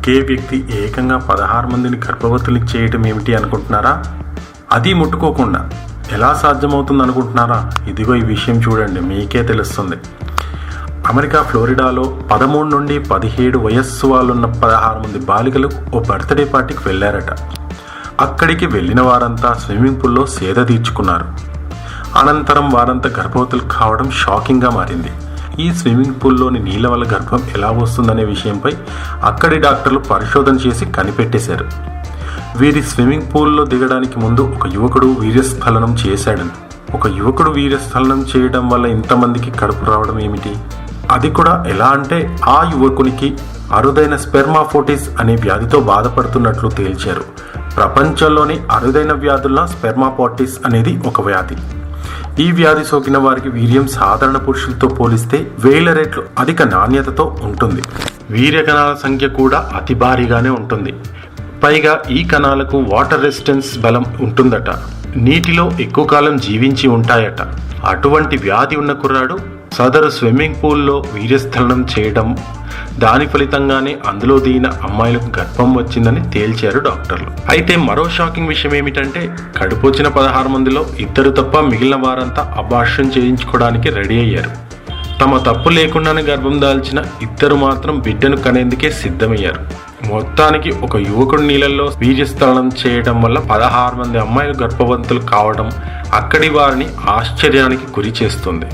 ఒకే వ్యక్తి ఏకంగా 16 మందిని గర్భవతులకు చేయటం ఏమిటి అనుకుంటున్నారా? అది ముట్టుకోకుండా ఎలా సాధ్యమవుతుంది అనుకుంటున్నారా? ఇదిగో ఈ విషయం చూడండి, మీకే తెలుస్తుంది. అమెరికా ఫ్లోరిడాలో 13 నుండి 17 వయస్సు వాళ్ళున్న 16 మంది బాలికలు ఓ బర్త్డే పార్టీకి వెళ్ళారట. అక్కడికి వెళ్ళిన వారంతా స్విమ్మింగ్ పూల్లో సేద తీర్చుకున్నారు. అనంతరం వారంతా గర్భవతులు కావడం షాకింగ్గా మారింది. ఈ స్విమ్మింగ్ పూల్లోని నీళ్ల వల్ల గర్భం ఎలా వస్తుందనే విషయంపై అక్కడి డాక్టర్లు పరిశోధన చేసి కనిపెట్టేశారు. వీరి స్విమ్మింగ్ పూల్లో దిగడానికి ముందు ఒక యువకుడు వీర్యస్ఖలనం చేశాడని. ఒక యువకుడు వీర్యస్ఖలనం చేయడం వల్ల ఇంతమందికి కడుపు రావడం ఏమిటి? అది కూడా ఎలా అంటే ఆ యువకునికి అరుదైన స్పెర్మాఫోటిస్ అనే వ్యాధితో బాధపడుతున్నట్లు తేల్చారు. ప్రపంచంలోని అరుదైన వ్యాధుల్లో స్పెర్మాఫోటిస్ అనేది ఒక వ్యాధి. ఈ వ్యాధి సోకిన వారికి వీర్యం సాధారణ పురుషులతో పోలిస్తే 1000 రెట్లు అధిక నాణ్యతతో ఉంటుంది. వీర్య కణాల సంఖ్య కూడా అతి భారీగానే ఉంటుంది. పైగా ఈ కణాలకు వాటర్ రెసిస్టెన్స్ బలం ఉంటుందట. నీటిలో ఎక్కువ కాలం జీవించి ఉంటాయట. అటువంటి వ్యాధి ఉన్న కుర్రాడు సదరు స్విమ్మింగ్ పూల్లో వీర్యస్ఖలనం చేయడం, దాని ఫలితంగానే అందులో దిగిన అమ్మాయిలకు గర్భం వచ్చిందని తేల్చారు డాక్టర్లు. అయితే మరో షాకింగ్ విషయం ఏమిటంటే కడుపొచ్చిన 16 మందిలో 2 తప్ప మిగిలిన వారంతా అబార్షన్ చేయించుకోవడానికి రెడీ అయ్యారు. తమ తప్పు లేకుండానే గర్భం దాల్చిన 2 మాత్రం బిడ్డను కనేందుకే సిద్ధమయ్యారు. మొత్తానికి ఒక యువకుడు నీళ్ళల్లో వీర్యస్ఖలనం చేయడం వల్ల 16 మంది అమ్మాయిలు గర్భవంతులు కావడం అక్కడి వారిని ఆశ్చర్యానికి గురి చేస్తుంది.